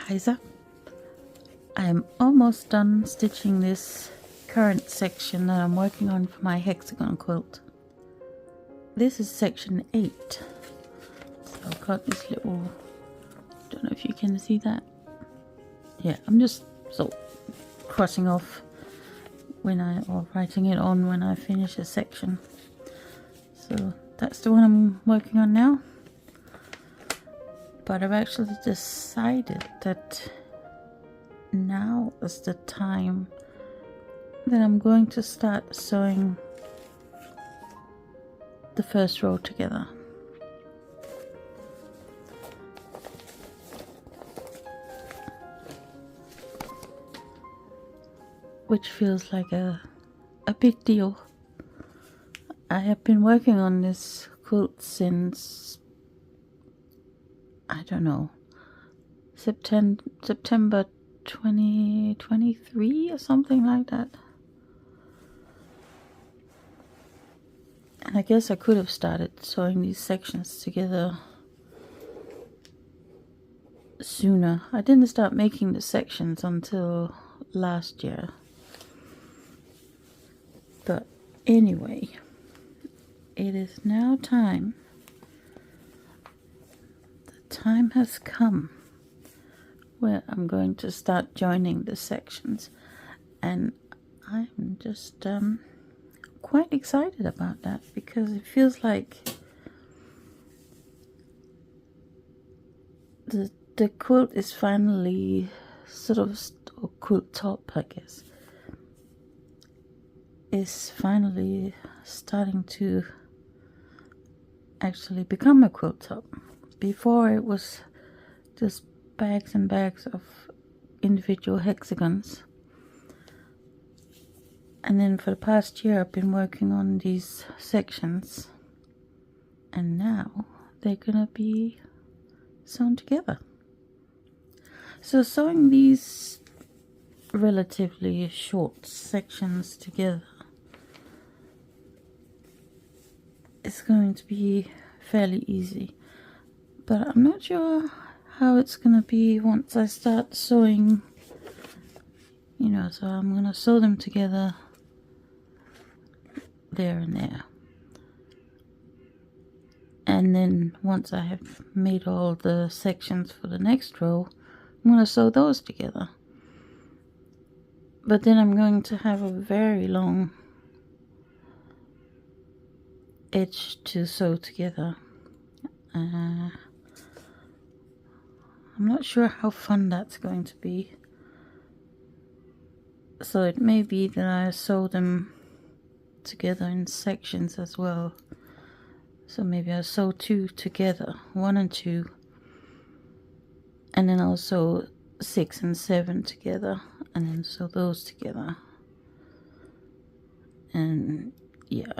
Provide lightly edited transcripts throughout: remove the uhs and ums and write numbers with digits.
Hejsa. I am almost done stitching this current section that I'm working on for my hexagon quilt. This is section 8. So I've got this little, don't know if you can see that. Yeah, I'm just crossing off or writing it on when I finish a section. So that's the one I'm working on now. But I've actually decided that now is the time that I'm going to start sewing the first row together. Which feels like a big deal. I have been working on this quilt since, I don't know, September 2023 or something like that. And I guess I could have started sewing these sections together sooner. I didn't start making the sections until last year. But anyway, it is now time. The time has come where I'm going to start joining the sections, and I'm just quite excited about that, because it feels like the quilt is finally or quilt top, I guess, is finally starting to actually become a quilt top. Before it was just bags and bags of individual hexagons. And then for the past year I've been working on these sections, and now they're gonna be sewn together. So sewing these relatively short sections together is going to be fairly easy, but I'm not sure how it's gonna be once I start sewing, so I'm gonna sew them together there and there, and then once I have made all the sections for the next row, I'm gonna sew those together. But then I'm going to have a very long edge to sew together. I'm not sure how fun that's going to be. So it may be that I sew them together in sections as well. So maybe I'll sew 2 together, 1 and 2, and then I'll sew 6 and 7 together, and then sew those together. And yeah,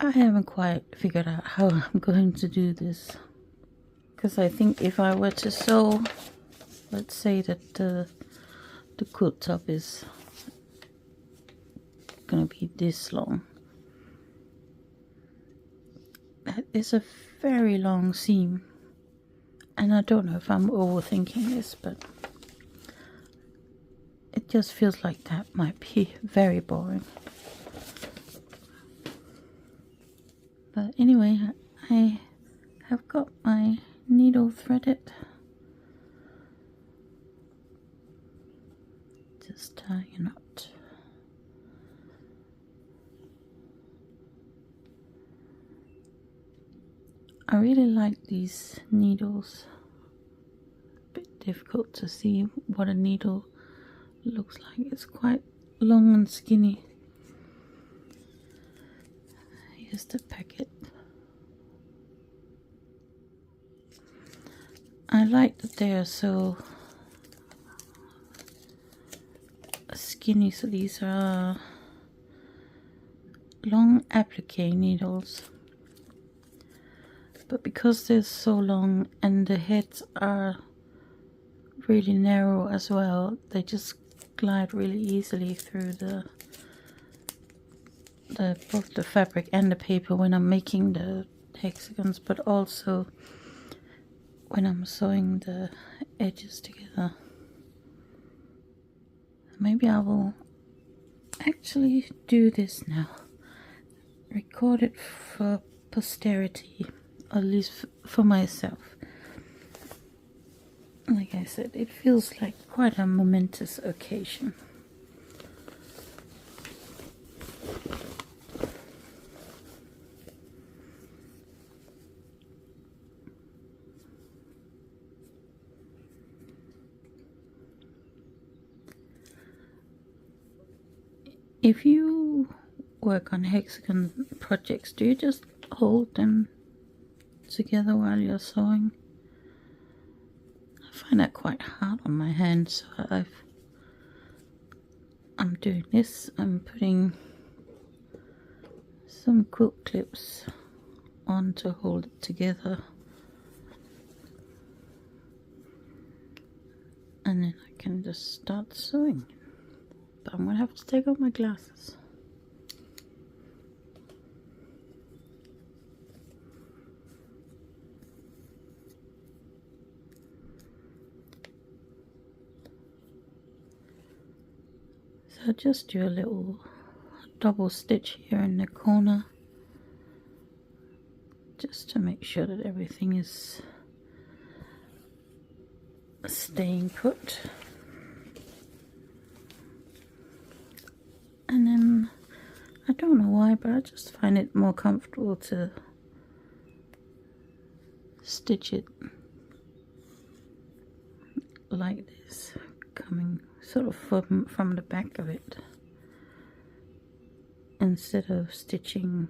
I haven't quite figured out how I'm going to do this, because I think if I were to sew, let's say that the quilt top is gonna be this long. That is a very long seam, and I don't know if I'm overthinking this, but it just feels like that might be very boring. But anyway, I have got my needle threaded. Just tying a knot. I really like these needles. A bit difficult to see what a needle looks like. It's quite long and skinny. Here's the packet. I like that they are so skinny. So these are long applique needles, but because they're so long and the heads are really narrow as well, they just glide really easily through both the fabric and the paper when I'm making the hexagons, but also when I'm sewing the edges together. Maybe I will actually do this now. Record it for posterity, or at least for myself. Like I said, it feels like quite a momentous occasion. If you work on hexagon projects, do you just hold them together while you're sewing? I find that quite hard on my hands, so I'm doing this. I'm putting some quilt clips on to hold it together, and then I can just start sewing. But I'm gonna have to take off my glasses. So I'll just do a little double stitch here in the corner, just to make sure that everything is staying put. And then, I don't know why, but I just find it more comfortable to stitch it like this, coming sort of from the back of it, instead of stitching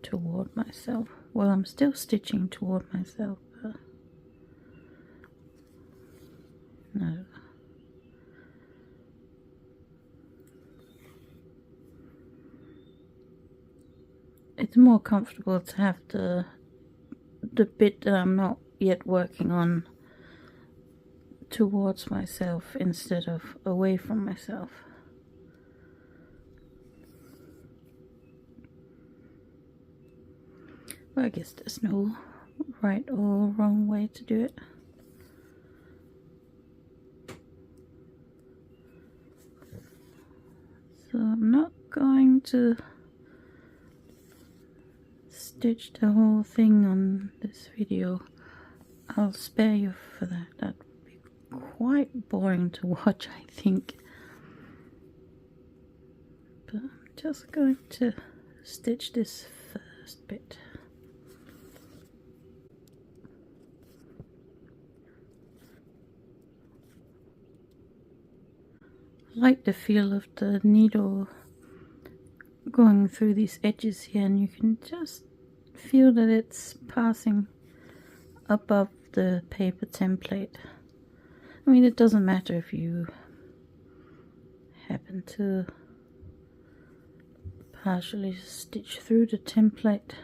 toward myself. Well, I'm still stitching toward myself, but no. It's more comfortable to have the bit that I'm not yet working on towards myself instead of away from myself. Well, I guess there's no right or wrong way to do it. So I'm not going to stitch the whole thing on this video. I'll spare you for that. That would be quite boring to watch, I think. But I'm just going to stitch this first bit. I like the feel of the needle going through these edges here, and you can just feel that it's passing above the paper template. I mean, it doesn't matter if you happen to partially stitch through the template,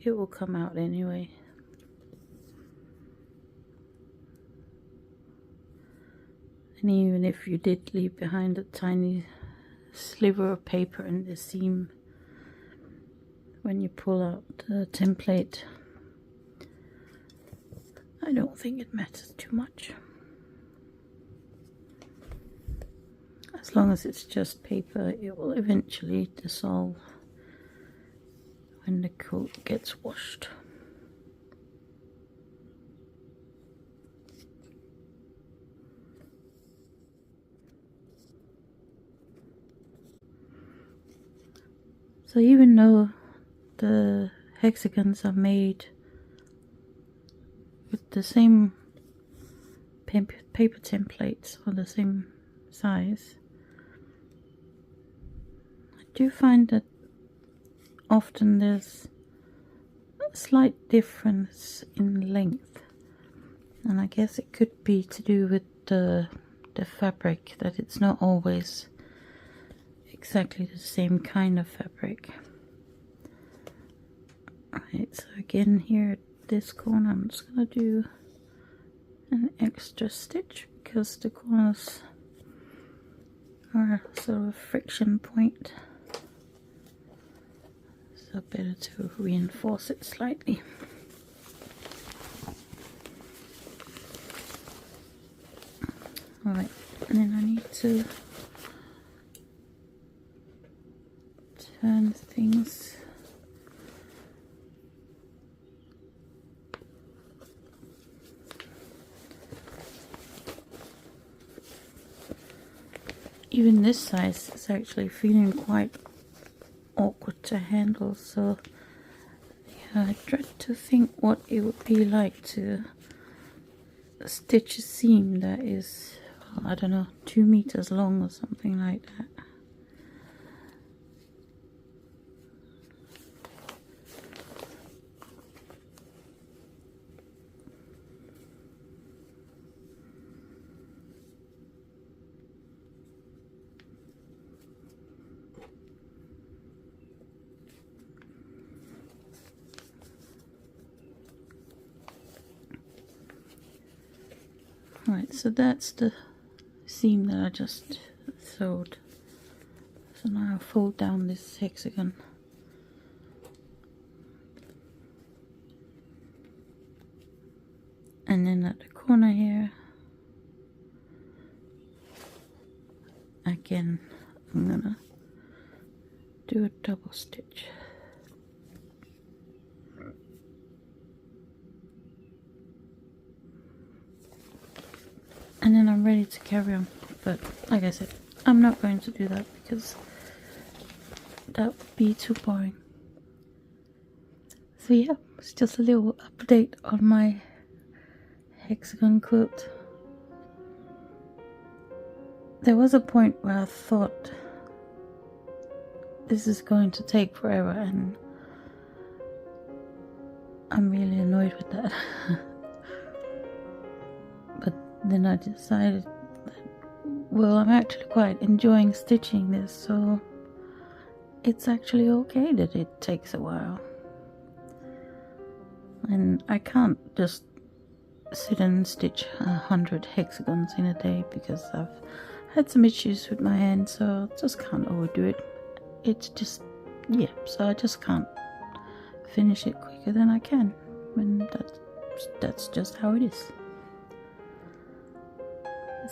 it will come out anyway. And even if you did leave behind a tiny sliver of paper in the seam, when you pull out the template, I don't think it matters too much. As long as it's just paper, it will eventually dissolve when the quilt gets washed. So even though the hexagons are made with the same paper templates or the same size, I do find that often there's a slight difference in length, and I guess it could be to do with the fabric, that it's not always exactly the same kind of fabric. Right, so again here at this corner I'm just going to do an extra stitch because the corners are sort of a friction point. So So better to reinforce it slightly. Alright, and then I need to turn things even this size is actually feeling quite awkward to handle, so yeah, I dread to think what it would be like to stitch a seam that is, I don't know, 2 meters long or something like that. Right, so that's the seam that I just sewed. So now I'll fold down this hexagon. And then at the corner here, again, I'm gonna do a double stitch. And then I'm ready to carry on, but like I said, I'm not going to do that because that would be too boring. So yeah, it's just a little update on my hexagon quilt. There was a point where I thought this is going to take forever, and I'm really annoyed with that. But then I decided that, well, I'm actually quite enjoying stitching this, so it's actually okay that it takes a while. And I can't just sit and stitch 100 hexagons in a day because I've had some issues with my hand, so I just can't overdo it. It's just, yeah, so I just can't finish it quicker than I can, and that's just how it is.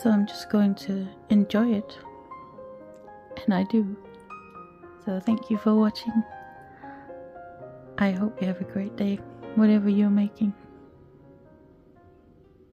So I'm just going to enjoy it, and I do. So thank you for watching. I hope you have a great day, whatever you're making.